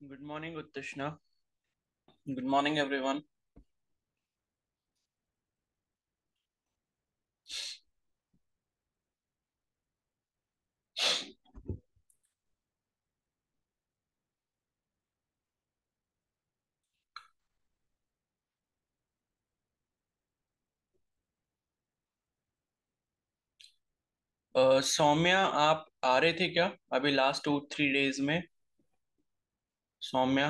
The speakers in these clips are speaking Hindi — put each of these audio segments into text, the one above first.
Good morning, Uttishna. Good morning, everyone. Saumya, आप आ रहे थे क्या अभी लास्ट 2-3 डेज में? सौम्या,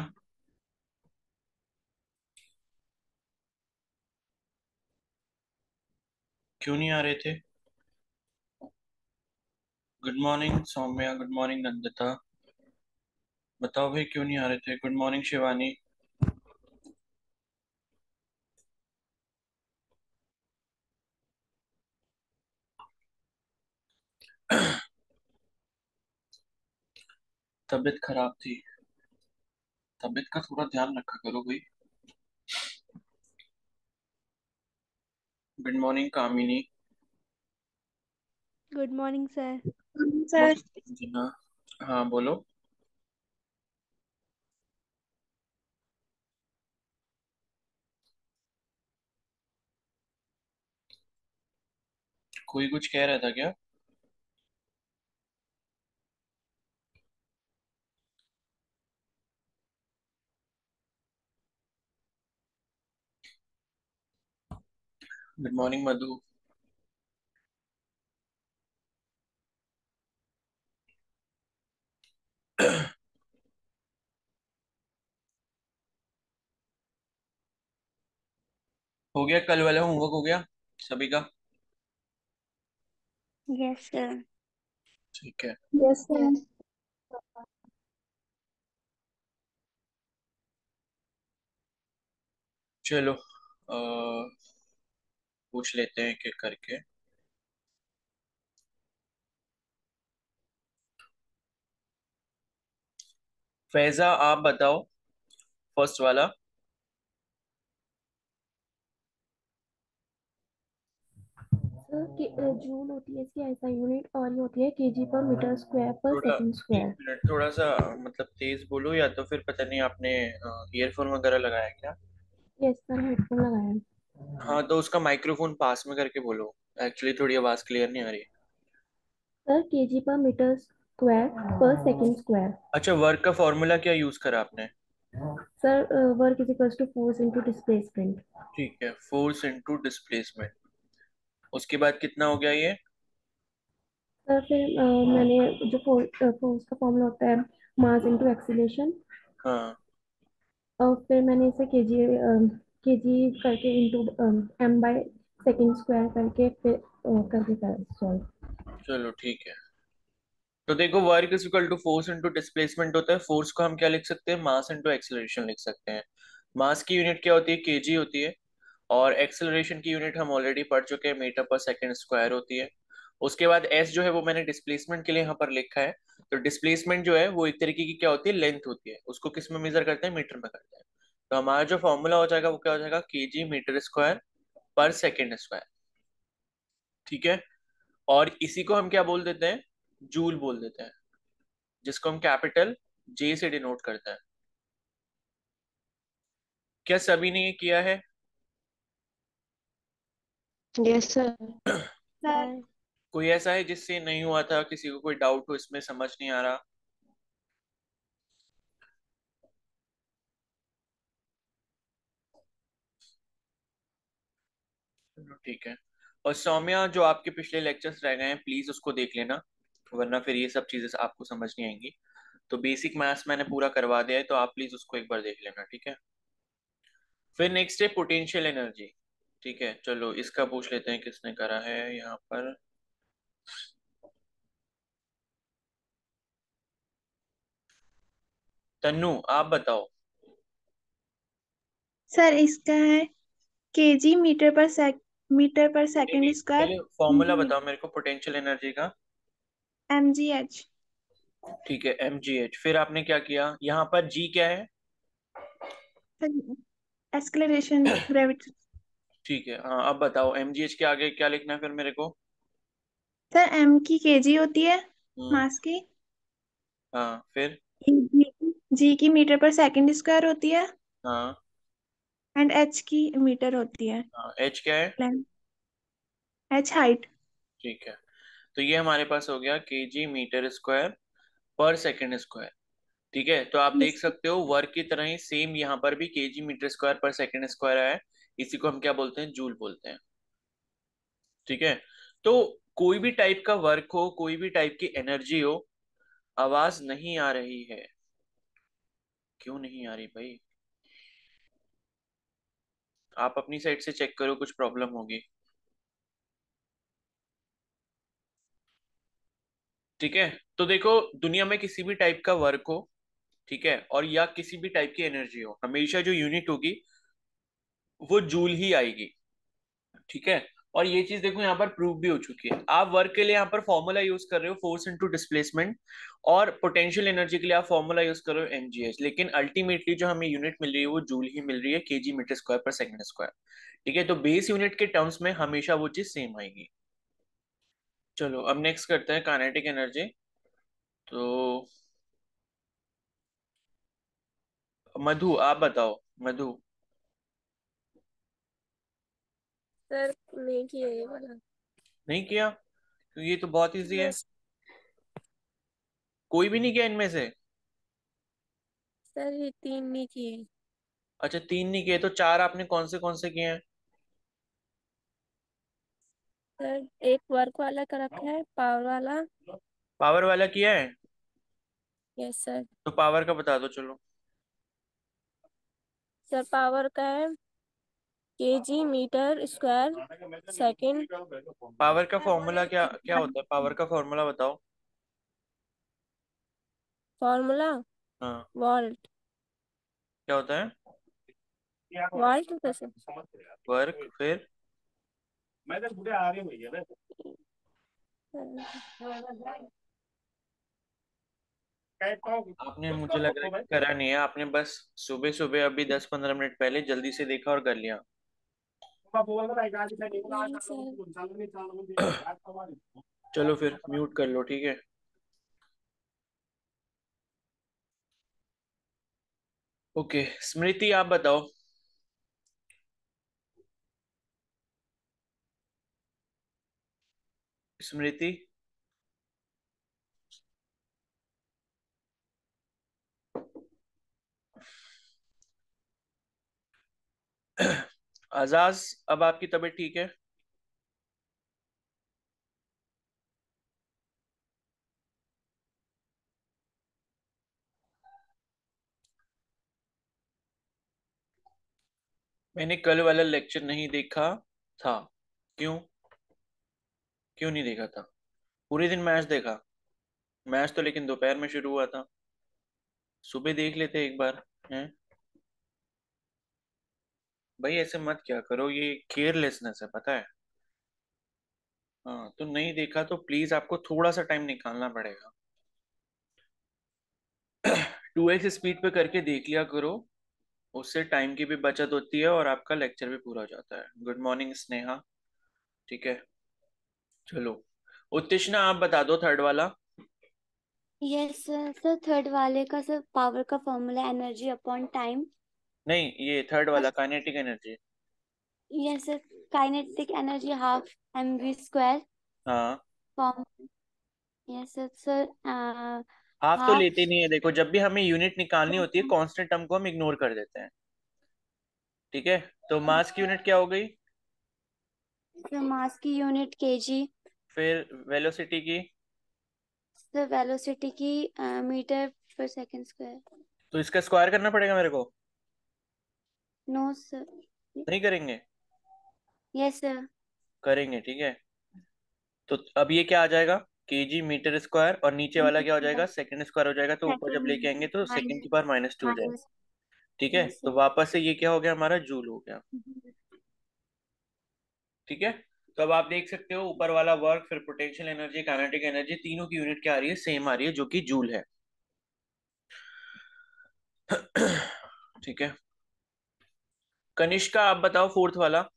क्यों नहीं आ रहे थे? Good morning Saumya, good morning Nandita. बताओ भाई, क्यों नहीं आ रहे थे? Good morning Shivani. तबीयत खराब थी। तबीयत का थोड़ा ध्यान रखा करो भाई। Good morning Kamini. Good morning sir. Sir. जी हाँ। हाँ बोलो। कोई कुछ कह रहा था क्या? Good morning Madhu. हो गया? कल वाला होमवर्क हो गया सभी का? Yes sir. ठीक है। Yes sir. चलो, पूछ लेते हैं एक एक करके। फैजा, आप बताओ फर्स्ट वाला। सर के जूल होती है इसकी ऐसा यूनिट और ये होती है केजी पर मीटर स्क्वायर पर थोड़ा सेकंड एक स्क्वायर। मिनट, थोड़ा सा मतलब तेज बोलो, या तो फिर पता नहीं आपने ईयरफोन वगैरह लगाया क्या? यस सर, हेडफोन लगाया है। हाँ तो उसका माइक्रोफोन पास में करके बोलो। एक्चुअली थोड़ी आवाज क्लियर नहीं आ रही। Sir KG per metre square per second square. अच्छा, वर्क का फॉर्मूला क्या यूज करा आपने? Sir work is equals to force into displacement. ठीक है, फोर्स इनटू डिस्प्लेसमेंट। उसके बाद कितना हो गया ये? सर फिर मैंने जो फोर्स का फॉर्मूला होता है मास इनटू एक्सीलरेशन, हाँ। और फिर मैंने इसे केजी करके into M by second square करके फिर करके सॉल्व। चलो ठीक है। तो देखो, work is equal to force into displacement होता है। फोर्स को हम क्या लिख सकते हैं? मास इनटू एक्सेलरेशन लिख सकते हैं। मास की यूनिट क्या होती है? केजी होती है। और एक्सेलरेशन की यूनिट हम ऑलरेडी पढ़ चुके हैं, मीटर पर सेकंड स्क्वायर होती है। उसके बाद एस जो है वो मैंने डिस्प्लेसमेंट के लिए यहाँ पर लिखा है। तो डिस्प्लेसमेंट जो है वो एक तरीके की क्या होती है? लेंथ होती है। उसको किस में मेजर करते हैं? मीटर में करते हैं। तो हमारा जो फॉर्मूला हो जाएगा वो क्या हो जाएगा? KG metre square per second square. ठीक है। और इसी को हम क्या बोल देते हैं? जूल बोल देते हैं, जिसको हम कैपिटल जे से डिनोट करते हैं। क्या सभी ने ये किया है? Yes sir. सर। सर कोई ऐसा है जिससे नहीं हुआ था? किसी को कोई डाउट हो इसमें, समझ नहीं आ रहा? चलो ठीक है। और सौम्या, जो आपके पिछले लेक्चर्स रह गए हैं प्लीज उसको देख लेना, वरना फिर ये सब चीजें आपको समझ नहीं आएंगी। तो बेसिक मैथ्स मैंने पूरा करवा दिया है, तो आप प्लीज उसको एक बार देख लेना, ठीक है? फिर नेक्स्ट है पोटेंशियल एनर्जी। ठीक है, चलो इसका पूछ लेते हैं किसने करा है यहाँ पर। तन्नू, आप बताओ। सर इसका है केजी मीटर पर नहीं सेकंड नहीं, स्क्वायर पहले फॉर्मूला बताओ मेरे को पोटेंशियल एनर्जी का। M G H. ठीक है, mgh। फिर आपने क्या किया यहाँ पर? g क्या है? Acceleration gravity. ठीक है, हाँ अब बताओ mgh के आगे क्या लिखना है फिर मेरे को? सर एम की केजी होती है हम्म। मास की। हाँ फिर? जी की मीटर पर सेकंड स्क्वायर होती है हाँ। एंड एच की मीटर होती है। हाँ, एच क्या है? लेंथ। H height. ठीक है, तो ये हमारे पास हो गया KG metre square per second square. ठीक है, तो आप देख सकते हो वर्क की तरह ही सेम यहाँ पर भी KG metre square per second square है। इसी को हम क्या बोलते हैं? जूल बोलते हैं। ठीक है, तो कोई भी टाइप का वर्क हो, कोई भी टाइप की एनर्जी हो, आवाज नहीं आ रही है। क्यों नहीं आ रही भाई? आप अपनी साइड से चेक करो, कुछ प्रॉब्लम होगी। ठीक है, तो देखो, दुनिया में किसी भी टाइप का वर्क हो, ठीक है, और या किसी भी टाइप की एनर्जी हो, हमेशा जो यूनिट होगी वो जूल ही आएगी। ठीक है, और ये चीज देखो यहाँ पर प्रूव भी हो चुकी है। आप वर्क के लिए यहाँ पर फॉर्मूला यूज कर रहे हो फोर्स इनटू डिस्प्लेसमेंट, और पोटेंशियल एनर्जी के लिए आप फॉर्मूला यूज कर रहे हो एमजीएच, लेकिन अल्टीमेटली जो हमें यूनिट मिल रही है वो जूल ही मिल रही है, KG metre square per second square. ठीक है, तो बेस यूनिट के टर्म्स में हमेशा वो चीज सेम आएगी। चलो अब नेक्स्ट करते हैं काइनेटिक एनर्जी। तो मधु आप बताओ। मधु। सर नहीं किया ये वाला। नहीं किया? तो ये तो बहुत इजी है। यस कोई भी नहीं किया इनमें से? सर, ये 3 नहीं किए। अच्छा, तीन नहीं किए, तो चार आपने कौन से किए हैं? सर एक वर्क वाला कर रखा है, पावर वाला। पावर वाला किया है? Yes sir. तो पावर का बता दो चलो। सर पावर का है KG metre square second. Power का फॉर्मूला क्या क्या होता है? पावर का फॉर्मूला बताओ। फॉर्मूला हाँ। वॉल्ट। क्या होता है? वॉल्ट होता है सर। वर्क फिर? आपने, मुझे लग रहा है कि करा नहीं है आपने, बस सुबह सुबह अभी 10-15 मिनट पहले जल्दी से देखा और कर लिया। नहीं सर। चलो फिर म्यूट कर लो, ठीक है। ओके, स्मृति आप बताओ। स्मृति। आजाज, अब आपकी तबीयत ठीक है? मैंने कल वाला लेक्चर नहीं देखा था। क्यों? क्यों नहीं देखा था? पूरे दिन मैच देखा? मैच तो लेकिन दोपहर में शुरू हुआ था। सुबह देख लेते एक बार। हैं? भाई ऐसे मत क्या करो, ये केयरलेसनेस है, पता है। हाँ, तो नहीं देखा तो प्लीज आपको थोड़ा सा टाइम निकालना पड़ेगा। 2x स्पीड पे करके देख लिया करो। उससे टाइम की भी बचत होती है और आपका लेक्चर भी पूरा हो जाता है। Good morning Sneha. ठीक है, चलो। उत्तिष्णा आप बता दो थर्ड वाला। Yes sir. सर थर्ड वाले का सर पावर का फॉर्मूला एनर्जी अपॉन टाइम। नहीं, ये थर्ड वाला kinetic energy. Yes sir. Kinetic energy half M V square हाँ। Form. Yes sir. Sir half तो हाफ। लेते नहीं है, देखो जब भी हमें यूनिट निकालनी होती है कांस्टेंट टर्म को हम इग्नोर कर देते हैं। ठीक है, तो मास की यूनिट क्या हो गई? सर मास की यूनिट केजी। फिर वेलोसिटी की? सर वेलोसिटी की मीटर पर सेकंड स्क्वायर। तो इसका स्क्वायर करना पड़ेगा मेरे को? No sir. नहीं करेंगे? Yes sir. करेंगे, ठीक है। तो अब ये क्या आ जाएगा? केजी मीटर स्क्वायर, और नीचे वाला क्या हो जाएगा? सेकंड स्क्वायर हो जाएगा, तो ऊपर जब लेके आएंगे सेकंड तो सेकंड की माइनस। पावर -2 हो जाएगा। माइनस। ठीक है, यस तो सर। वापस से ये क्या हो गया? हमारा जूल हो गया। ठीक है, तो अब आप देख सकते हो ऊपर वाला वर्क, फिर पोटेंशियल एनर्जी, काइनेटिक एनर्जी, तीनों की यूनिट क्या आ रही है? सेम आ रही है, जो कि जूल है। ठीक है, कनिष्का आप बताओ फोर्थ वाला।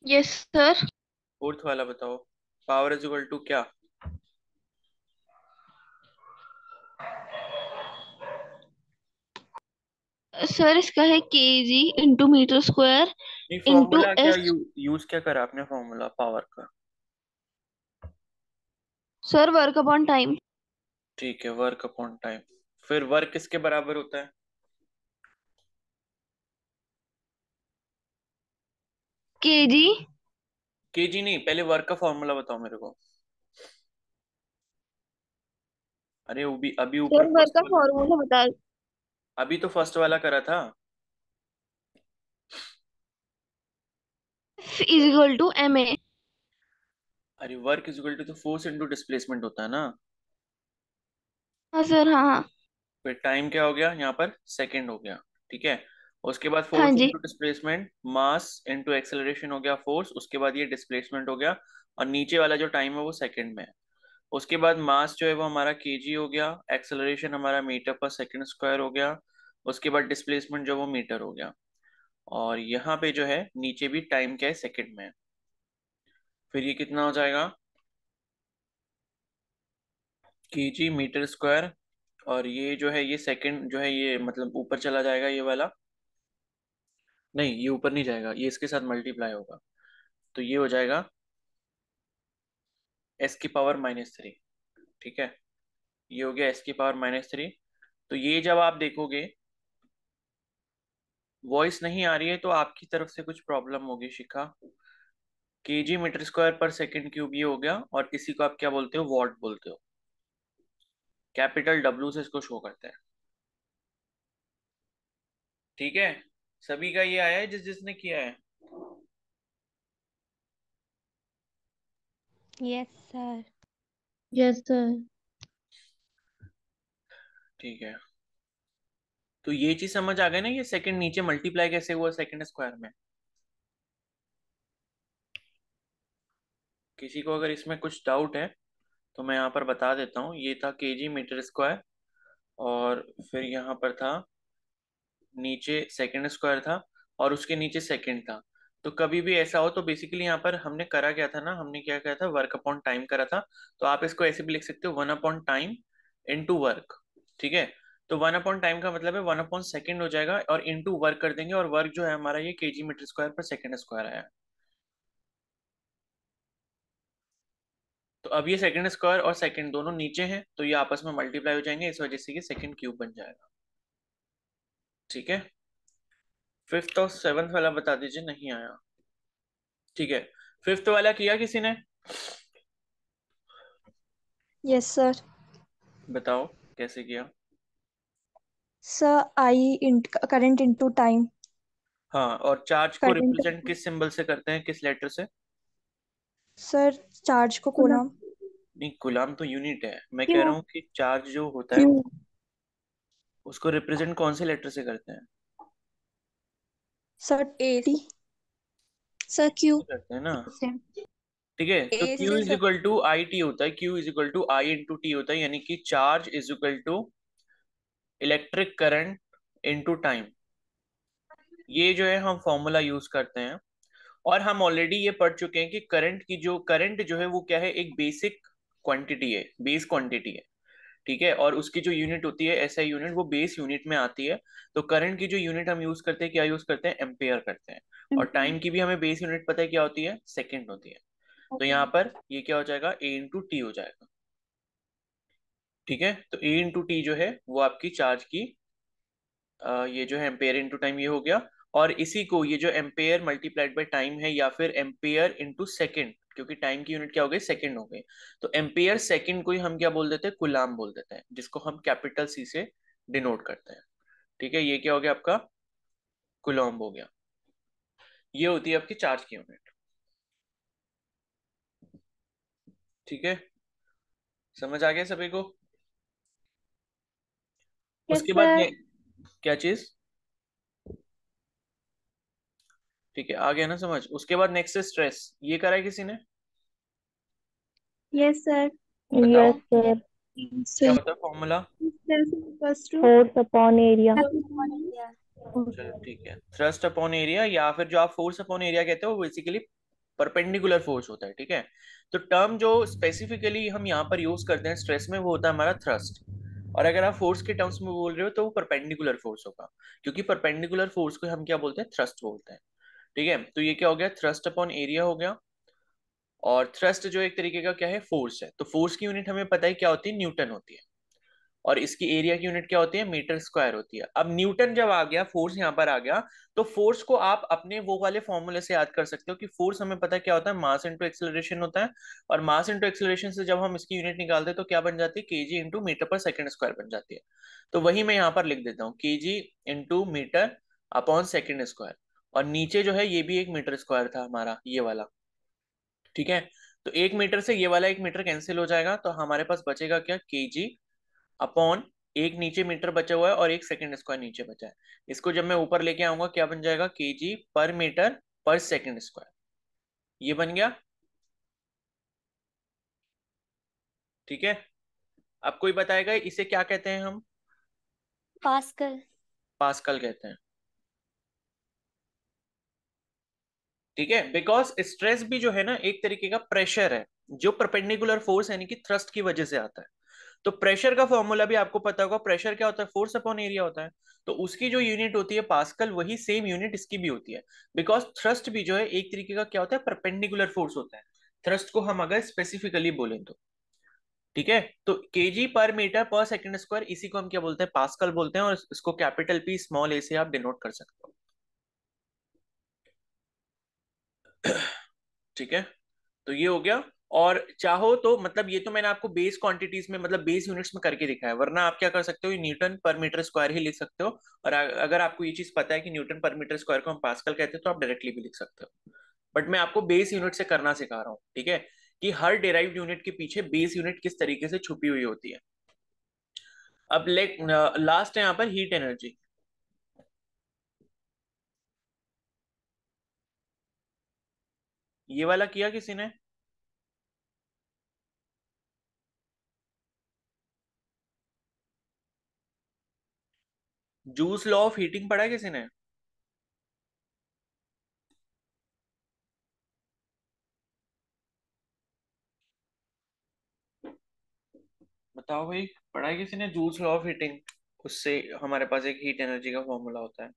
Yes sir. फोर्थ वाला बताओ। पावर इज इक्वल टू क्या? सर इसका है केजी इंटू मीटर स्क्वायर नहीं, इंटू फॉर्मूला क्या एस। यूज क्या करा आपने फॉर्मूला पावर का? Sir work upon time. ठीक है, वर्क अपॉन टाइम। फिर वर्क किसके बराबर होता है? केजी। केजी नहीं, पहले वर्क का फॉर्मूला बताओ मेरे को। अरे वो भी अभी ऊपर सर वर्क फर्स्ट का वाला, फॉर्मूला बता। अभी तो फर्स्ट वाला करा था। Is equal to M A. अरे वर्क इज इक्वल टू तो फोर्स इनटू डिस्प्लेसमेंट होता है ना। हाँ सर, हाँ हाँ। फिर टाइम क्या हो गया यहाँ पर? सेकंड हो गया। ठीक है, उसके बाद हाँ फोर्स जी। Into displacement, mass into acceleration हो गया फोर्स, उसके बाद ये डिस्प्लेसमेंट हो गया। और नीचे वाला जो टाइम है वो सेकंड में है। उसके बाद मास जो है वो हमारा केजी हो गया, एक्सेलरेशन हमारा मीटर पर सेकंड स्क्वायर हो गया, उसके बाद डिस्प्लेसमेंट जो वो मीटर हो गया। और यहाँ पे जो है नीचे भी टाइम क्या है? सेकंड में है। फिर ये कितना हो जाएगा? KG metre square. और ये जो है ये सेकंड जो है ये मतलब ऊपर चला जाएगा ये वाला। नहीं, ये ऊपर नहीं जाएगा, ये इसके साथ मल्टीप्लाई होगा। तो ये हो जाएगा एस की पावर माइनस थ्री। ठीक है, ये हो गया एस की पावर माइनस थ्री। तो ये जब आप देखोगे वॉइस नहीं आ रही है तो आपकी तरफ से कुछ प्रॉब्लम होगी शिखा। KG metre square per second cube ये हो गया, और इसी को आप क्या बोलते हो? वॉट बोलते हो। कैपिटल डब्ल्यू से इसको शो करते हैं। ठीक है, सभी का ये आया है जिस जिसने किया है? Yes sir. Yes sir. ठीक है, तो ये चीज समझ आ गई ना, ये सेकंड नीचे मल्टीप्लाई कैसे हुआ सेकंड स्क्वायर में? किसी को अगर इसमें कुछ डाउट है तो मैं यहाँ पर बता देता हूँ। ये था केजी मीटर स्क्वायर, और फिर यहाँ पर था नीचे सेकंड स्क्वायर था, और उसके नीचे सेकंड था। तो कभी भी ऐसा हो तो बेसिकली यहाँ पर हमने करा क्या था ना, हमने क्या किया था? वर्क अपॉन टाइम करा था। तो आप इसको ऐसे भी लिख सकते हो, one upon time into work. ठीक है, तो वन अपॉन टाइम का मतलब है वन अपॉन सेकंड हो जाएगा, और इनटू वर्क कर देंगे, और वर्क जो है हमारा ये KG metre square per second square आया। तो अब ये सेकंड स्क्वायर और सेकंड दोनों नीचे हैं, तो ये आपस में मल्टीप्लाई हो जाएंगे, इस वजह से ये सेकंड क्यूब बन जाएगा। ठीक है, फिफ्थ और सेवंथ वाला बता दीजिए, नहीं आया। ठीक है, फिफ्थ वाला किया किसी ने? Yes sir. बताओ कैसे किया। Sir I current into time. हाँ, और चार्ज को करंट। रिप्रेजेंट किस सिंबल से करते हैं, किस लेटर से? सर चार्ज को कूलम। कूलम। नहीं, गुलाम तो यूनिट है, मैं कह क्यों? रहा हूँ कि चार्ज जो होता है क्यों? उसको रिप्रेजेंट कौन से लेटर से करते हैं? Sir A T. Sir Q से करते हैं ना। से। ठीक है, तो ए Q से is sir. Equal to I T होता है, Q is equal to I into T होता है, यानी कि charge is equal to electric current into time. ये जो है हम फॉर्मूला यूज करते हैं। और हम ऑलरेडी ये पढ़ चुके हैं कि करंट जो है वो क्या है? एक बेसिक क्वांटिटी है, बेस क्वांटिटी है। ठीक है, और उसकी जो यूनिट होती है एसआई यूनिट, वो बेस यूनिट में आती है। तो करंट की जो यूनिट हम यूज करते हैं, क्या यूज करते हैं? एम्पेयर करते हैं। और टाइम की भी हमें बेस यूनिट पता है क्या होती है? सेकंड होती है। तो यहाँ पर ये क्या हो जाएगा? ए इंटू टी हो जाएगा। ठीक है, तो ए इंटू टी जो है वो आपकी चार्ज की ये जो है एम्पेयर इंटू टाइम ये हो गया। और इसी को ये जो एम्पेयर मल्टीप्लाइड बाय टाइम है, या फिर एम्पेयर इंटू सेकेंड, क्योंकि टाइम की यूनिट क्या हो गई? सेकेंड हो गई। तो एम्पेयर सेकेंड को ही हम क्या बोल देते हैं? कुलाम बोल देते हैं, जिसको हम कैपिटल सी से डिनोट करते हैं। ठीक है, ये क्या हो गया आपका? कुलॉम्ब हो गया। ये होती है आपकी चार्ज की यूनिट। ठीक है, समझ आ गया सभी को? यस उसके बाद सर। क्या चीज? ठीक है, आ गया ना समझ? उसके बाद नेक्स्ट स्ट्रेस, ये करा है किसी ने? Yes sir. बताओ यस सर। क्या सर होता है फॉर्मूला। Force upon area. चलो ठीक है, थ्रस्ट अपॉन एरिया, या फिर जो आप फोर्स अपॉन एरिया कहते हो बेसिकली परपेंडिकुलर फोर्स होता है, ठीक है। तो टर्म जो स्पेसिफिकली हम यहाँ पर यूज करते हैं स्ट्रेस में वो होता है हमारा थ्रस्ट। और अगर आप फोर्स के टर्म्स में बोल रहे हो तो वो परपेंडिकुलर फोर्स होगा, क्योंकि परपेंडिकुलर फोर्स को हम क्या बोलते हैं, थ्रस्ट बोलते हैं, ठीक है। तो ये क्या हो गया, थ्रस्ट अपॉन एरिया हो गया। और थ्रस्ट जो एक तरीके का क्या है, फोर्स है। तो फोर्स की यूनिट हमें पता है क्या होती है, न्यूटन होती है। और इसकी एरिया की यूनिट क्या होती है, मीटर स्क्वायर होती है। अब न्यूटन जब आ गया, फोर्स यहाँ पर आ गया, तो फोर्स को आप अपने वो वाले फॉर्मूले से याद कर सकते हो कि फोर्स हमें पता है क्या होता है, मास इंटू एक्सेलरेशन होता है। और मास इंटू एक्सेलरेशन से जब हम इसकी यूनिट निकालते हैं तो क्या बन जाती है, KG into metre per second square बन जाती है। तो वही मैं यहाँ पर लिख देता हूँ, KG into metre upon second square. और नीचे जो है ये भी एक मीटर स्क्वायर था हमारा, ये वाला, ठीक है। तो एक मीटर से ये वाला एक मीटर कैंसिल हो जाएगा, तो हमारे पास बचेगा क्या, केजी अपॉन, एक नीचे मीटर बचा हुआ है और एक सेकंड स्क्वायर नीचे बचा है। इसको जब मैं ऊपर लेके आऊंगा क्या बन जाएगा, KG per metre per second square, ये बन गया, ठीक है। अब कोई बताएगा इसे क्या कहते हैं हम, पास्कल। पास्कल कहते हैं, ठीक है। बिकॉज स्ट्रेस भी जो है ना एक तरीके का प्रेशर है, जो परपेंडिकुलर फोर्स यानी कि थ्रस्ट की वजह से आता है। तो प्रेशर का फॉर्मूला भी आपको पता होगा, प्रेशर क्या होता है, फोर्स अपॉन एरिया होता है। तो उसकी जो यूनिट होती है पास्कल, वही सेम यूनिट इसकी भी होती है। बिकॉज थ्रस्ट भी जो है एक तरीके का क्या होता है, परपेंडिकुलर फोर्स होता है, थ्रस्ट को हम अगर स्पेसिफिकली बोलें तो, ठीक है। तो KG per metre per second square, इसी को हम क्या बोलते हैं, पास्कल बोलते हैं। और इसको कैपिटल पी स्मॉल ए से आप डिनोट कर सकते हो, ठीक है। तो ये हो गया। और चाहो तो मतलब ये तो मैंने आपको बेस क्वांटिटीज में मतलब बेस यूनिट्स में करके दिखाया है, वरना आप क्या कर सकते हो, ये न्यूटन पर मीटर स्क्वायर ही लिख सकते हो। और अगर आपको ये चीज पता है कि न्यूटन पर मीटर स्क्वायर को हम पास्कल कहते हैं तो आप डायरेक्टली भी लिख सकते हो। बट मैं आपको बेस यूनिट से करना सिखा रहा हूँ, ठीक है, कि हर डेराइव्ड यूनिट के पीछे बेस यूनिट किस तरीके से छुपी हुई होती है। अब लास्ट है यहाँ पर हीट एनर्जी। ये वाला किया किसी ने, जूस लॉ ऑफ हीटिंग पढ़ा है किसी ने? बताओ भाई, पढ़ा है किसी ने जूल्स लॉ ऑफ हीटिंग? उससे हमारे पास एक हीट एनर्जी का फॉर्मूला होता है।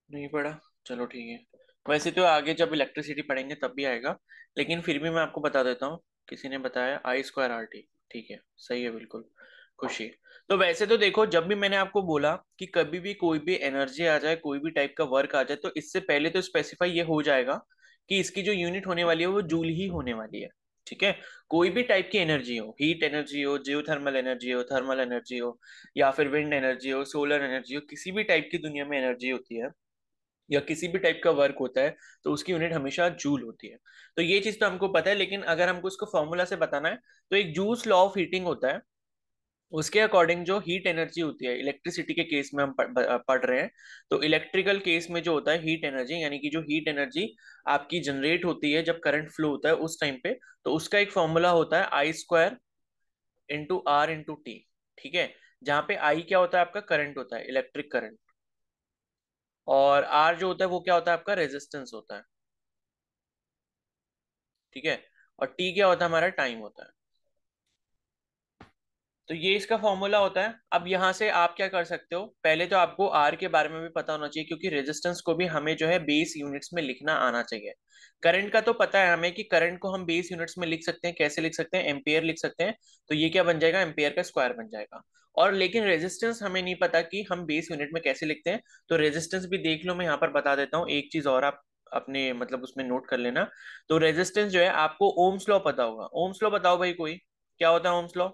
नहीं पढ़ा, चलो ठीक है। वैसे तो आगे जब इलेक्ट्रिसिटी पढ़ेंगे तब भी आएगा, लेकिन फिर भी मैं आपको बता देता हूँ। किसी ने बताया आई स्क्वायर आर टी, ठीक है, सही है बिल्कुल, खुशी। तो वैसे तो देखो, जब भी मैंने आपको बोला कि कभी भी कोई भी एनर्जी आ जाए, कोई भी टाइप का वर्क आ जाए, तो इससे पहले तो स्पेसिफाई ये हो जाएगा कि इसकी जो यूनिट होने वाली है वो जूल ही होने वाली है, ठीक है। कोई भी टाइप की एनर्जी हो, हीट एनर्जी हो, जियोथर्मल एनर्जी हो, थर्मल एनर्जी हो, या फिर विंड एनर्जी हो, सोलर एनर्जी हो, किसी भी टाइप की दुनिया में एनर्जी होती है या किसी भी टाइप का वर्क होता है, तो उसकी यूनिट हमेशा जूल होती है। तो ये चीज तो हमको पता है, लेकिन अगर हमको इसको फॉर्मूला से बताना है, तो एक जूल्स लॉ ऑफ हीटिंग होता है। उसके अकॉर्डिंग जो हीट एनर्जी होती है, इलेक्ट्रिसिटी के केस में हम पढ़ रहे हैं, तो इलेक्ट्रिकल केस में जो होता है हीट एनर्जी, यानी कि जो हीट एनर्जी आपकी जनरेट होती है जब करंट फ्लो होता है उस टाइम पे, तो उसका एक फॉर्मूला होता है I square into R into T, ठीक है। जहाँ पे आई क्या होता है, आपका करंट होता है, इलेक्ट्रिक करंट। और आर जो होता है वो क्या होता है, आपका रेजिस्टेंस होता है, ठीक है। और टी क्या होता है, हमारा टाइम होता है। तो ये इसका फॉर्मूला होता है। अब यहाँ से आप क्या कर सकते हो, पहले तो आपको आर के बारे में भी पता होना चाहिए, क्योंकि रेजिस्टेंस को भी हमें जो है बेस यूनिट्स में लिखना आना चाहिए। करंट का तो पता है हमें कि करंट को हम बेस यूनिट्स में लिख सकते हैं, कैसे लिख सकते हैं, एम्पियर लिख सकते हैं। तो ये क्या बन जाएगा, एम्पियर का स्क्वायर बन जाएगा। और लेकिन रेजिस्टेंस हमें नहीं पता कि हम बेस यूनिट में कैसे लिखते हैं। तो रेजिस्टेंस भी देख लो, मैं यहाँ पर बता देता हूँ एक चीज और, आप अपने मतलब उसमें नोट कर लेना। तो रेजिस्टेंस जो है, आपको ओम्स लॉ पता होगा। ओम्स लॉ बताओ भाई कोई, क्या होता है ओम्स लॉ?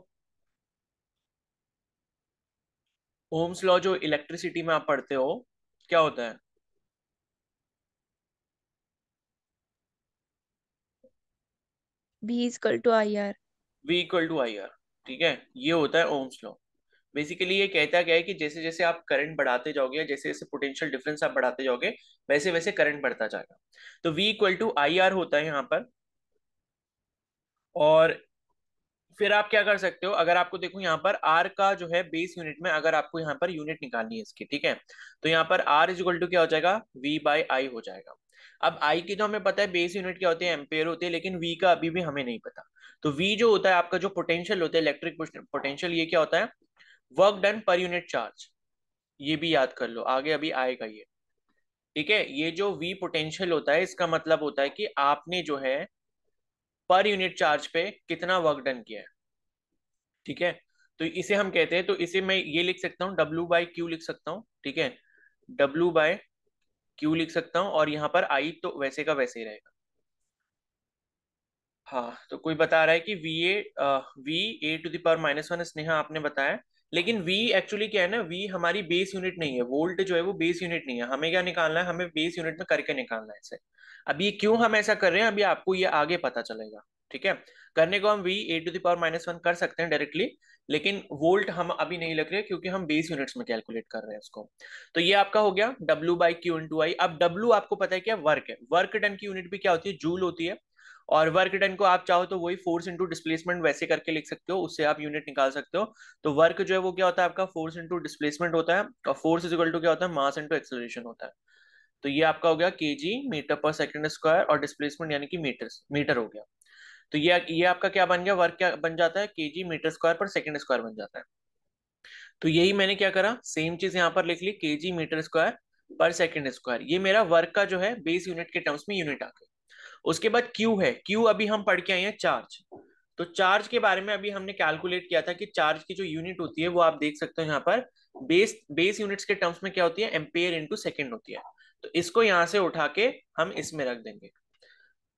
ओम्स लॉ जो इलेक्ट्रिसिटी में आप पढ़ते हो, क्या होता है? V is equal to I R. V equal to I R, ठीक है, ये होता है ओम्स लॉ। बेसिकली ये कहता क्या है कि जैसे जैसे आप करंट बढ़ाते जाओगे, या जैसे जैसे पोटेंशियल डिफरेंस आप बढ़ाते जाओगे, वैसे वैसे करंट बढ़ता जाएगा। तो V equal to I R होता है यहाँ पर। और फिर आप क्या कर सकते हो, अगर आपको देखो यहाँ पर आर का जो है बेस यूनिट में, अगर आपको यहाँ पर यूनिट निकालनी है इसकी, ठीक है, तो यहाँ पर आर इज इक्वल टू क्या हो जाएगा, वी बाई आई हो जाएगा। अब आई की तो हमें पता है बेस यूनिट क्या होती है, एम्पेयर होती है, लेकिन वी का अभी भी हमें नहीं पता। तो वी जो होता है आपका जो पोटेंशियल होता है, इलेक्ट्रिक पोटेंशियल, ये क्या होता है, work done per unit charge. ये भी याद कर लो, आगे अभी आएगा ये। ठीक है, ये जो वी पोटेंशियल होता है इसका मतलब होता है कि आपने जो है पर यूनिट चार्ज पे कितना वर्क डन किया है। ठीक है, तो इसे हम कहते हैं, तो इसे मैं ये लिख सकता हूँ डब्ल्यू बाई क्यू लिख सकता हूँ। ठीक है, डब्ल्यू बाय क्यू लिख सकता हूँ, और यहाँ पर आई तो वैसे का वैसे ही रहेगा। हाँ, तो कोई बता रहा है कि V A to the power -1 Sneha आपने बताया, लेकिन वी एक्चुअली क्या है ना, वी हमारी बेस यूनिट नहीं है, वोल्ट जो है वो बेस यूनिट नहीं है, हमें क्या निकालना है, हमें बेस यूनिट में करके निकालना है इसे। अब ये क्यों हम ऐसा कर रहे हैं, अभी आपको ये आगे पता चलेगा। ठीक है, करने को हम V A to the power -1 कर सकते हैं डायरेक्टली, लेकिन वोल्ट हम अभी नहीं लग रहे क्योंकि हम बेस यूनिट्स में कैलकुलेट कर रहे हैं इसको। तो ये आपका हो गया डब्ल्यू बाई क्यू इंटू आई। अब डब्ल्यू आपको पता है क्या, वर्क है, वर्क डन की यूनिट भी क्या होती है, जूल होती है। और वर्क डन को आप चाहो तो वही फोर्स इंटू डिस्प्लेसमेंट वैसे करके लिख सकते हो, उससे आप यूनिट निकाल सकते हो। तो वर्क जो है वो क्या होता है आपका, फोर्स इंटू डिस्प्लेसमेंट होता है, और फोर्स इज इक्वल टू क्या होता है, मास इंटू एक्सेलरेशन होता है। तो ये आपका हो गया KG metre per second square, और डिस्प्लेसमेंट यानी कि मीटर मीटर हो गया। तो ये आपका क्या बन गया, वर्क क्या बन जाता है, KG metre square per second square बन जाता है। तो यही मैंने क्या करा, सेम चीज यहाँ पर लिख ली, KG metre square per second square, ये मेरा वर्क का जो है बेस यूनिट के टर्म्स में यूनिट आ गई। उसके बाद क्यू है, क्यू अभी हम पढ़ के आए हैं चार्ज। तो चार्ज के बारे में अभी हमने कैलकुलेट किया था कि चार्ज की जो यूनिट होती है वो आप देख सकते हो यहाँ पर, बेस यूनिट्स के टर्म्स में क्या होती है, एम्पेयर इंटू सेकेंड होती है। तो इसको यहां से उठा के हम इसमें रख देंगे।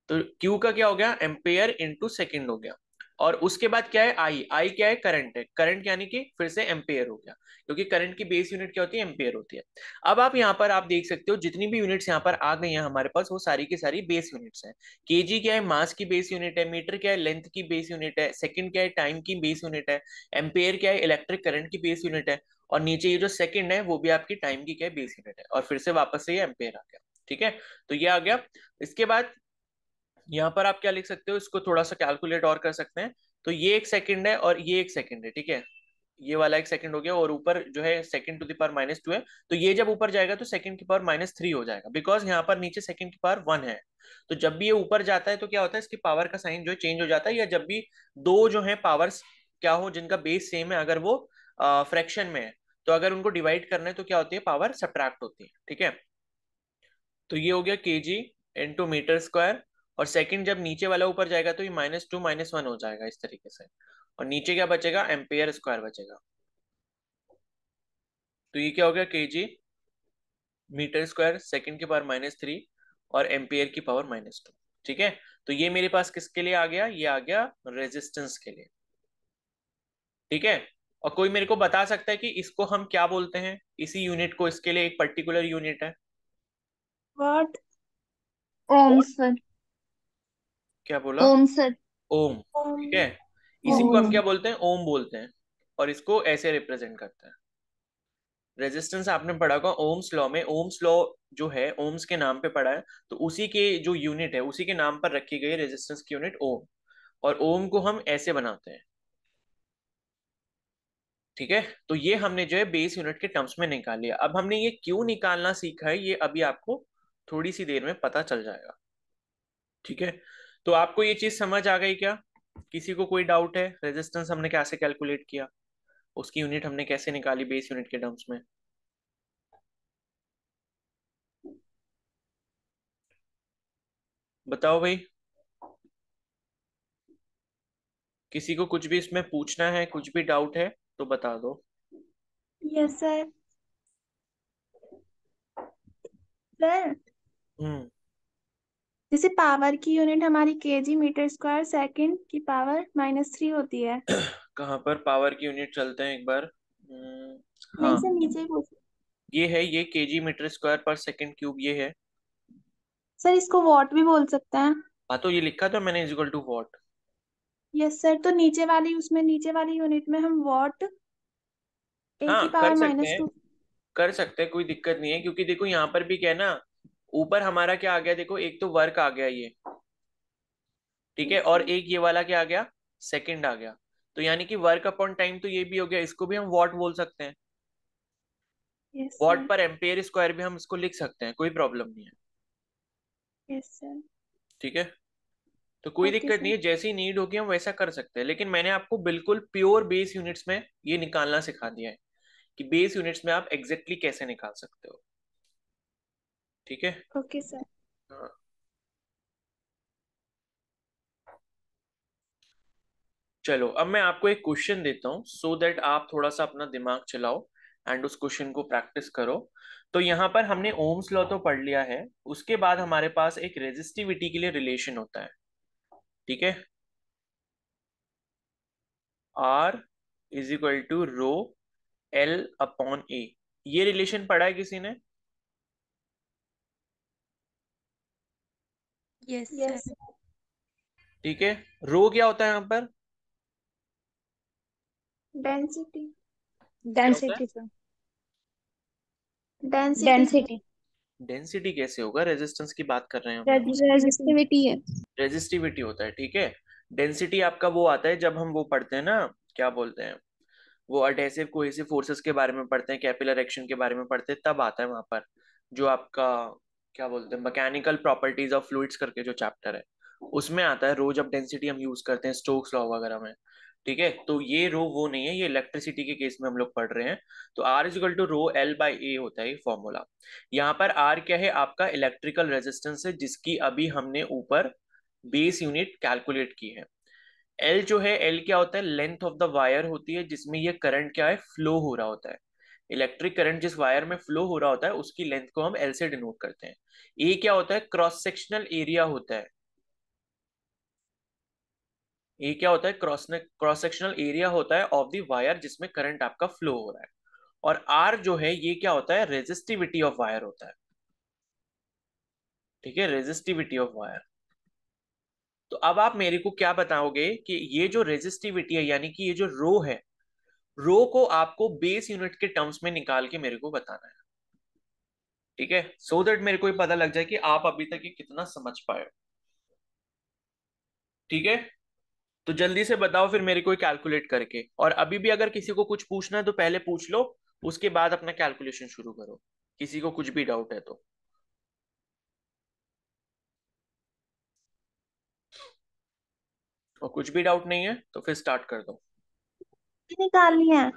तो क्यू का क्या हो गया, एम्पेयर इंटू सेकेंड हो गया। और उसके बाद क्या है, आई, आई क्या है, करंट है, करंट यानी कि फिर से एम्पेयर हो गया, क्योंकि करंट की बेस यूनिट क्या होती है, एम्पेयर होती है। अब आप यहाँ पर आप देख सकते हो जितनी भी यूनिट्स यहाँ पर आ गई हैं हमारे पास, वो सारी की सारी बेस यूनिट्स हैं। केजी क्या है, मास की बेस यूनिट है, मीटर क्या है, लेंथ की बेस यूनिट है, सेकंड क्या है, टाइम की बेस यूनिट है, एम्पेयर क्या है, इलेक्ट्रिक करंट की बेस यूनिट है, और नीचे ये जो सेकंड है वो भी आपकी टाइम की क्या है, बेस यूनिट है, और फिर से वापस से ये एम्पेयर आ गया। ठीक है, तो ये आ गया। इसके बाद यहाँ पर आप क्या लिख सकते हो, इसको थोड़ा सा कैलकुलेट और कर सकते हैं। तो ये एक सेकंड है और ये एक सेकंड है, ठीक है, ये वाला एक सेकंड हो गया, और ऊपर जो है सेकंड टू द पावर -2 है। तो ये जब ऊपर जाएगा तो सेकंड की पावर -3 हो जाएगा, बिकॉज यहाँ पर नीचे सेकंड की पावर 1 है। तो जब भी ये ऊपर जाता है तो क्या होता है, इसकी पावर का साइन जो है चेंज हो जाता है, या जब भी दो जो है पावर्स क्या हो जिनका बेस सेम है, अगर वो फ्रैक्शन में है, तो अगर उनको डिवाइड करना है तो क्या होती है, पावर सब्ट्रैक्ट होती है। ठीक है, तो ये हो गया केजी इंटू मीटर स्क्वायर, और सेकंड जब नीचे वाला ऊपर जाएगा तो ये -2 -1 हो जाएगा इस तरीके से, और नीचे क्या बचेगा, एम्पेयर स्क्वायर बचेगा। तो ये क्या हो गया, केजी मीटर स्क्वायर सेकंड की पावर -3 और एम्पेयर की पावर -2। ठीक है, तो ये मेरे पास किसके लिए आ गया, ये आ गया रेजिस्टेंस के लिए। ठीक है, और कोई मेरे को बता सकता है कि इसको हम क्या बोलते हैं, इसी यूनिट को, इसके लिए एक पर्टिकुलर यूनिट है। व्हाट? Ohm What? सर। क्या बोला, ओम सर। ओम। ठीक है, इसी को हम ओम। क्या बोलते हैं, ओम बोलते हैं, और इसको ऐसे रिप्रेजेंट करते हैं। रेजिस्टेंस आपने पढ़ा होगा ओम्स लॉ में, ओम्स लॉ जो है ओम्स के नाम पे पढ़ा है, तो उसी के जो यूनिट है उसी के नाम पर रखी गई रेजिस्टेंस की यूनिट ओम, और ओम को हम ऐसे बनाते हैं। ठीक है, तो ये हमने जो है बेस यूनिट के टर्म्स में निकाल लिया। अब हमने ये क्यों निकालना सीखा है, ये अभी आपको थोड़ी सी देर में पता चल जाएगा। ठीक है, तो आपको ये चीज समझ आ गई क्या, किसी को कोई डाउट है, रेजिस्टेंस हमने कैसे कैलकुलेट किया, उसकी यूनिट हमने कैसे निकाली बेस यूनिट के टर्म्स में। बताओ भाई, किसी को कुछ भी इसमें पूछना है, कुछ भी डाउट है तो बता दो। Yes sir. सर, हम्म, जैसे पावर की यूनिट हमारी केजी मीटर स्क्वायर सेकंड की पावर -3 होती है। कहाँ पर पावर की यूनिट चलते हैं एक बार। नहीं हाँ, सर, नीचे ही पूछ। ये है, ये KG metre square per second cube ये है। सर, इसको वॉट भी बोल सकते हैं। हाँ, तो ये लिखा था मैंने, is equal to watt. Yes sir, तो नीचे वाली, उसमें नीचे वाली यूनिट में हम वॉट ए की हाँ, कर पावर सकते हैं, -2। कर सकते हैं, कोई दिक्कत नहीं है, क्योंकि देखो यहाँ पर भी क्या है ना, ऊपर हमारा क्या आ गया, देखो एक तो वर्क आ गया ये, ठीक है, यस और सर। एक ये वाला क्या आ गया, सेकंड आ गया। तो यानी कि वर्क अपॉन टाइम तो ये भी हो गया, इसको भी हम वॉट बोल सकते हैं। Yes what sir. पर एम्पेयर स्क्वायर भी हम इसको लिख सकते हैं, कोई प्रॉब्लम नहीं है। Yes sir. ठीक है, तो कोई ओके दिक्कत नहीं सर। है, जैसी नीड होगी हम वैसा कर सकते हैं, लेकिन मैंने आपको बिल्कुल प्योर बेस यूनिट्स में ये निकालना सिखा दिया है कि बेस यूनिट्स में आप एग्जैक्टली कैसे निकाल सकते हो। ठीक है। Okay sir. हाँ। चलो अब मैं आपको एक क्वेश्चन देता हूँ सो दैट आप थोड़ा सा अपना दिमाग चलाओ एंड उस क्वेश्चन को प्रैक्टिस करो। तो यहाँ पर हमने ओम्स लॉ तो पढ़ लिया है, उसके बाद हमारे पास एक रेजिस्टिविटी के लिए रिलेशन होता है। ठीक है, R is equal to rho L upon A, ये रिलेशन पढ़ा है किसी ने? Yes yes sir. ठीक है, रो क्या होता है यहाँ पर? डेंसिटी। क्या होता है? Density sir. Density. Density. Density कैसे होगा, रेजिस्टेंस की बात कर रहे हैं हम यहाँ। रेजिस्टिविटी है। रेजिस्टिविटी होता है, ठीक है। डेंसिटी आपका वो आता है जब हम वो पढ़ते हैं ना, क्या बोलते हैं, वो अडहेसिव कोहेसिव फोर्सेस के बारे में पढ़ते हैं, कैपिलर एक्शन के बारे में पढ़ते हैं, तब आता है वहां पर जो आपका क्या बोलते हैं, मैकेनिकल प्रॉपर्टीज ऑफ फ्लूइड्स करके जो चैप्टर है, उसमें आता है रो, जब डेंसिटी हम यूज करते हैं स्टोक्स लॉ वगैरह में। ठीक है, तो ये रो वो नहीं है, ये इलेक्ट्रिसिटी के केस में हम लोग पढ़ रहे हैं। तो R is equal to rho L by A होता है ये फॉर्मूला। यहाँ पर आर क्या है, आपका इलेक्ट्रिकल रेजिस्टेंस है, जिसकी अभी हमने ऊपर बेस यूनिट कैलकुलेट की है। एल जो है, एल क्या होता है, लेंथ ऑफ द वायर होती है जिसमें ये करंट क्या है, फ्लो हो रहा होता है। इलेक्ट्रिक करंट जिस वायर में फ्लो हो रहा होता है उसकी लेंथ को हम एल से डिनोट करते हैं। ए क्या होता है, क्रॉस सेक्शनल एरिया होता है। ए क्या होता है, क्रॉस सेक्शनल एरिया होता है ऑफ द वायर जिसमें करंट आपका फ्लो हो रहा है। और आर जो है, ये क्या होता है, रेजिस्टिविटी ऑफ वायर होता है। ठीक है, रेजिस्टिविटी ऑफ वायर। तो अब आप मेरे को क्या बताओगे कि ये जो रेजिस्टिविटी है, यानी कि ये जो रो है, रो को आपको बेस यूनिट के टर्म्स में निकाल के मेरे को बताना है। ठीक है, सो दैट मेरे को ये पता लग जाए कि आप अभी तक ये कितना समझ पाए हो। ठीक है, तो जल्दी से बताओ फिर मेरे को कैलकुलेट करके, और अभी भी अगर किसी को कुछ पूछना है तो पहले पूछ लो, उसके बाद अपना कैलकुलेशन शुरू करो, किसी को कुछ भी डाउट है तो। और कुछ भी डाउट नहीं है तो फिर स्टार्ट कर दो। निकालनी है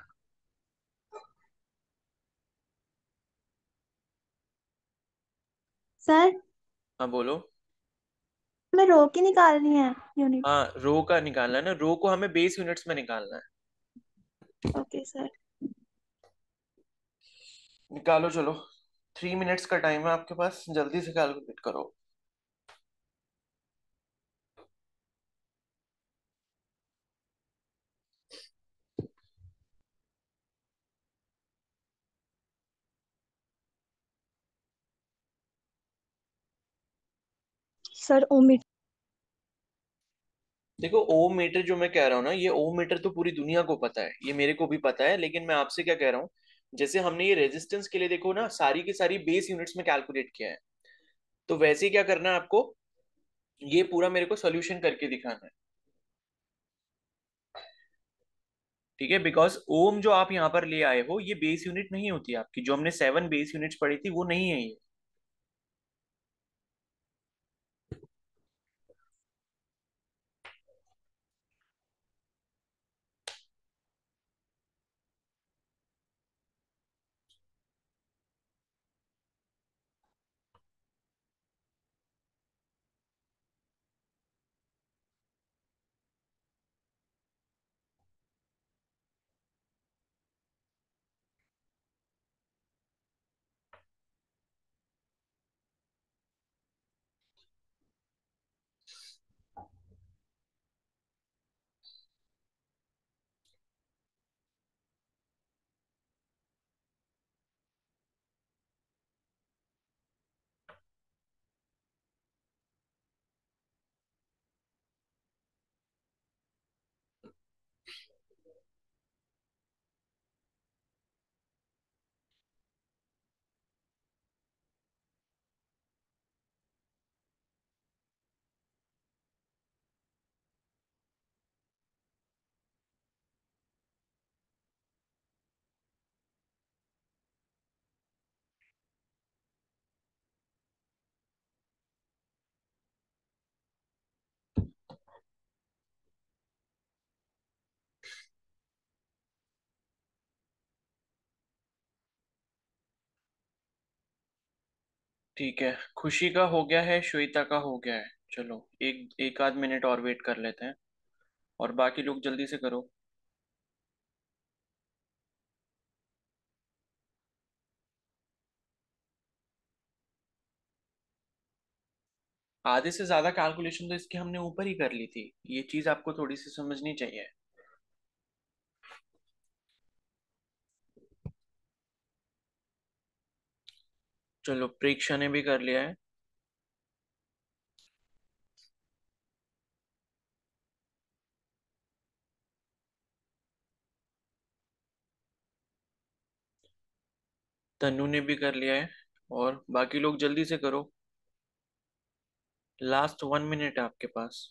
सर। हाँ बोलो। हमें रो की निकालनी है यूनिट। हाँ, रो का निकालना है ना, रो को हमें बेस यूनिट्स में निकालना है। Okay sir. निकालो चलो, 3 मिनट्स का टाइम है आपके पास, जल्दी से कैलकुलेट करो। Sir omit. देखो ओम मीटर जो मैं कह रहा हूँ ना, ये ओम मीटर तो पूरी दुनिया को पता है, ये मेरे को भी पता है, लेकिन मैं आपसे क्या कह रहा हूँ, जैसे हमने ये रेजिस्टेंस के लिए देखो ना सारी की सारी बेस यूनिट्स में कैलकुलेट किया है, तो वैसे ही क्या करना है आपको, ये पूरा मेरे को सोल्यूशन करके दिखाना है। ठीक है, बिकॉज ओम जो आप यहाँ पर ले आए हो, ये बेस यूनिट नहीं होती आपकी, जो हमने 7 बेस यूनिट्स पढ़ी थी वो नहीं है ये। ठीक है, खुशी का हो गया है, श्वेता का हो गया है। चलो एक एक आध मिनट और वेट कर लेते हैं, और बाकी लोग जल्दी से करो। आधे से ज्यादा कैलकुलेशन तो इसकी हमने ऊपर ही कर ली थी, ये चीज आपको थोड़ी सी समझनी चाहिए। चलो प्रेक्षा ने भी कर लिया है। तनु ने भी कर लिया है, और बाकी लोग जल्दी से करो। लास्ट 1 मिनट है आपके पास।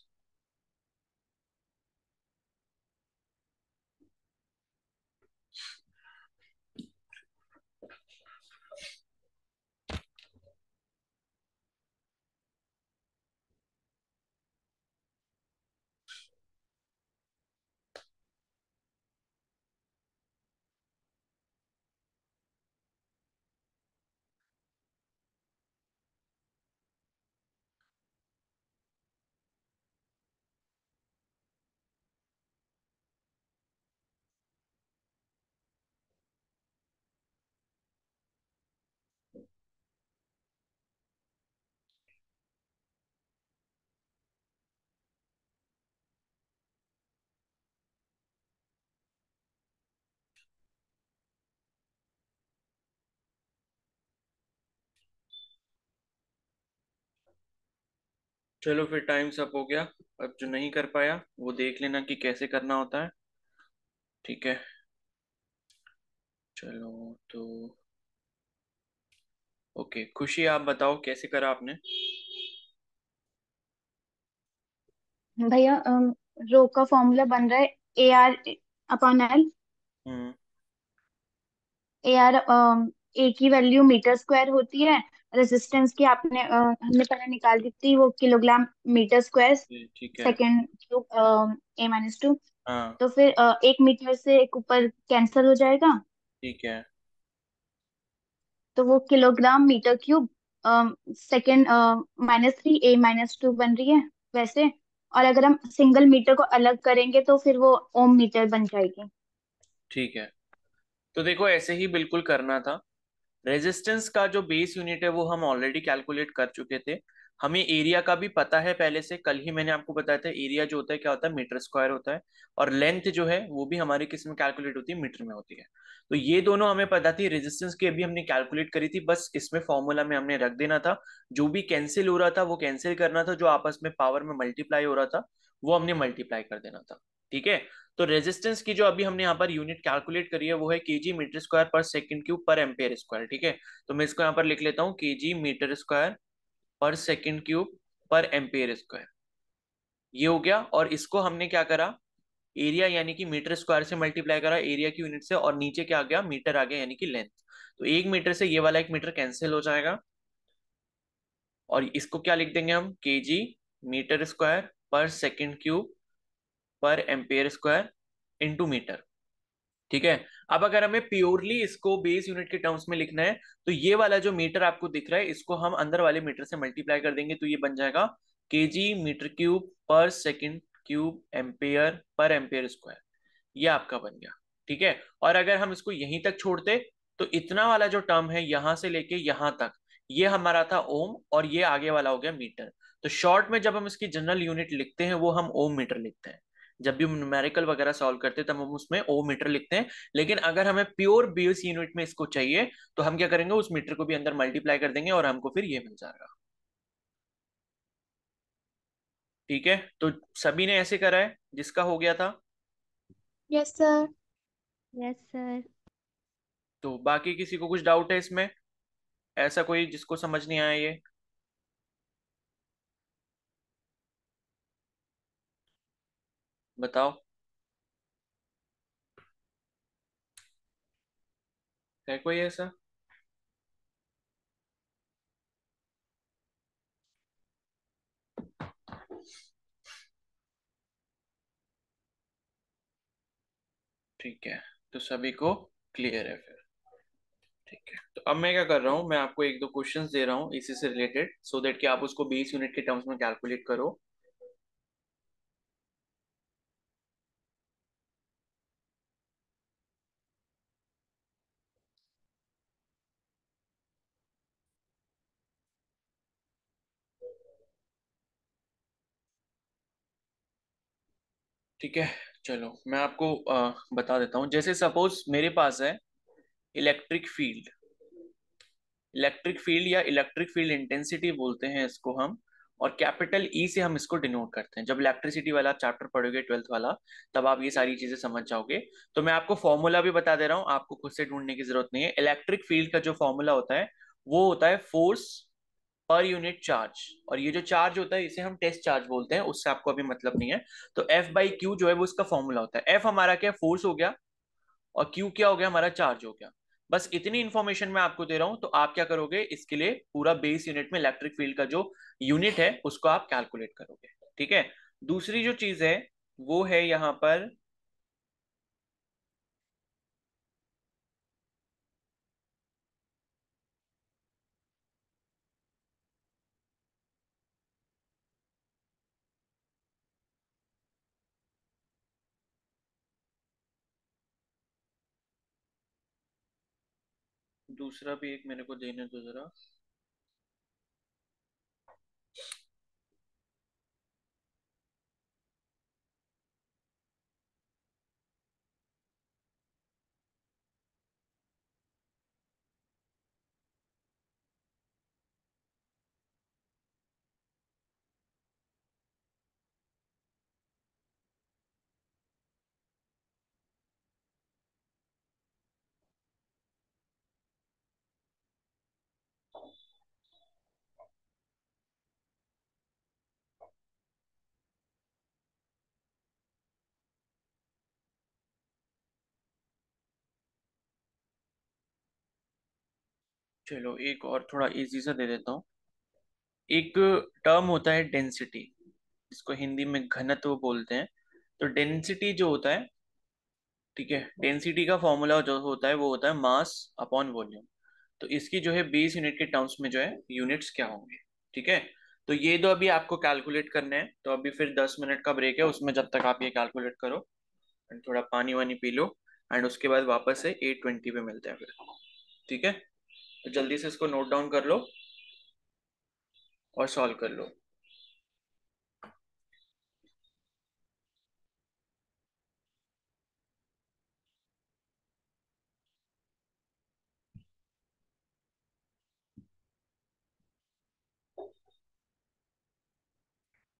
चलो फिर टाइम्स अप हो गया। अब जो नहीं कर पाया वो देख लेना कि कैसे करना होता है। ठीक है। चलो तो ओके, खुशी आप बताओ कैसे करा आपने। भैया रो का फॉर्मूला बन रहा है AR/L। हम्म। AR ए की वैल्यू मीटर स्क्वायर होती है। रेजिस्टेंस की हमने पहले निकाल दी थी, वो किलोग्राम मीटर स्क्वायर ठीक है। Second cube A-2। हाँ। तो फिर 1 मीटर से एक ऊपर कैंसिल हो जाएगा, ठीक है। तो वो kilogram metre cube second -3 A-2 बन रही है वैसे। और अगर हम सिंगल मीटर को अलग करेंगे तो फिर वो ओम मीटर बन जाएगी। ठीक है, तो देखो ऐसे ही बिल्कुल करना था। रेजिस्टेंस का जो बेस यूनिट है वो हम ऑलरेडी कैलकुलेट कर चुके थे। हमें एरिया का भी पता है पहले से, कल ही मैंने आपको बताया था एरिया जो होता है क्या होता है, मीटर स्क्वायर होता है। और लेंथ जो है वो भी हमारी किस में कैलकुलेट होती है, मीटर में होती है। तो ये दोनों हमें पता थी, रेजिस्टेंस की अभी हमने कैलकुलेट करी थी, बस इसमें फॉर्मूला में हमने रख देना था। जो भी कैंसिल हो रहा था वो कैंसिल करना था, जो आपस में पावर में मल्टीप्लाई हो रहा था वो हमने मल्टीप्लाई कर देना था। ठीक है। तो रेजिस्टेंस की जो अभी हमने यहाँ पर यूनिट कैलकुलेट करी है वो है KG metre square per second cube per ampere square. ठीक है। तो मैं इसको यहाँ पर लिख लेता हूँ, KG metre square per second cube per ampere square. ये हो गया, और इसको हमने क्या करा, एरिया यानी कि मीटर स्क्वायर से मल्टीप्लाई करा एरिया की यूनिट से, और नीचे क्या आ गया, मीटर आ गया यानी कि लेंथ। तो 1 मीटर से ये वाला 1 मीटर कैंसिल हो जाएगा, और इसको क्या लिख देंगे हम, KG metre square per second cube per ampere square into metre. ठीक है। अब अगर हमें प्योरली इसको बेस यूनिट के टर्म्स में लिखना है, तो ये वाला जो मीटर आपको दिख रहा है इसको हम अंदर वाले मीटर से मल्टीप्लाई कर देंगे, तो ये बन जाएगा केजी मीटर क्यूब पर second cube ampere per ampere square. ये आपका बन गया। ठीक है। और अगर हम इसको यहीं तक छोड़ते, तो इतना वाला जो टर्म है यहां से लेके यहां तक, ये हमारा था ओम, और ये आगे वाला हो गया मीटर। तो शॉर्ट में जब हम इसकी जनरल यूनिट लिखते हैं वो हम ओम मीटर लिखते हैं। जब भी हम न्यूमेरिकल वगैरह सॉल्व करते हैं तब हम उसमें ओम मीटर लिखते हैं। लेकिन अगर हमें प्योर बेस यूनिट में इसको चाहिए, तो हम क्या करेंगे, उस मीटर को भी अंदर मल्टीप्लाई कर देंगे और हमको फिर ये मिल जाएगा। ठीक है। तो सभी ने ऐसे करा है जिसका हो गया था। Yes sir. Yes sir. तो बाकी किसी को कुछ डाउट है इसमें, ऐसा कोई जिसको समझ नहीं आया ये, बताओ। है कोई ऐसा? ठीक है, तो सभी को क्लियर है फिर। ठीक है, तो अब मैं क्या कर रहा हूँ, मैं आपको एक दो क्वेश्चंस दे रहा हूँ इसी से रिलेटेड, सो दैट कि आप उसको बेस यूनिट के टर्म्स में कैलकुलेट करो। ठीक है, चलो मैं आपको बता देता हूँ। जैसे सपोज मेरे पास है इलेक्ट्रिक फील्ड, इलेक्ट्रिक फील्ड या इलेक्ट्रिक फील्ड इंटेंसिटी बोलते हैं इसको हम, और कैपिटल ई से हम इसको डिनोट करते हैं। जब इलेक्ट्रिसिटी वाला चैप्टर पढ़ोगे 12th वाला, तब आप ये सारी चीजें समझ जाओगे। तो मैं आपको फॉर्मूला भी बता दे रहा हूँ, आपको खुद से ढूंढने की जरूरत नहीं है। इलेक्ट्रिक फील्ड का जो फॉर्मूला होता है वो होता है फोर्स पर यूनिट चार्ज, और ये जो चार्ज होता है इसे हम टेस्ट चार्ज बोलते हैं, उससे आपको अभी मतलब नहीं है। तो एफ बाई क्यू जो है वो इसका फॉर्मूला होता है। एफ हमारा क्या, फोर्स हो गया, और क्यू क्या हो गया, हमारा चार्ज हो गया। बस इतनी इंफॉर्मेशन मैं आपको दे रहा हूं, तो आप क्या करोगे, इसके लिए पूरा बेस यूनिट में इलेक्ट्रिक फील्ड का जो यूनिट है उसको आप कैलकुलेट करोगे। ठीक है, दूसरी जो चीज है वो है यहां पर, दूसरा भी एक मेरे को देने दो जरा। चलो एक और थोड़ा इजी सा दे देता हूँ। एक टर्म होता है डेंसिटी, जिसको हिंदी में घनत्व बोलते हैं। तो डेंसिटी जो होता है, ठीक है, डेंसिटी का फॉर्मूला जो होता है वो होता है मास अपॉन वॉल्यूम। तो इसकी जो है बेस यूनिट के टर्म्स में जो है यूनिट्स क्या होंगे। ठीक है, तो ये दो अभी आपको कैलकुलेट करने हैं, तो अभी फिर 10 मिनट का ब्रेक है, उसमें जब तक आप ये कैलकुलेट करो एंड थोड़ा पानी वानी पी लो, एंड उसके बाद वापस से 8:20 पे मिलते हैं फिर। ठीक है, तो जल्दी से इसको नोट डाउन कर लो और सॉल्व कर लो।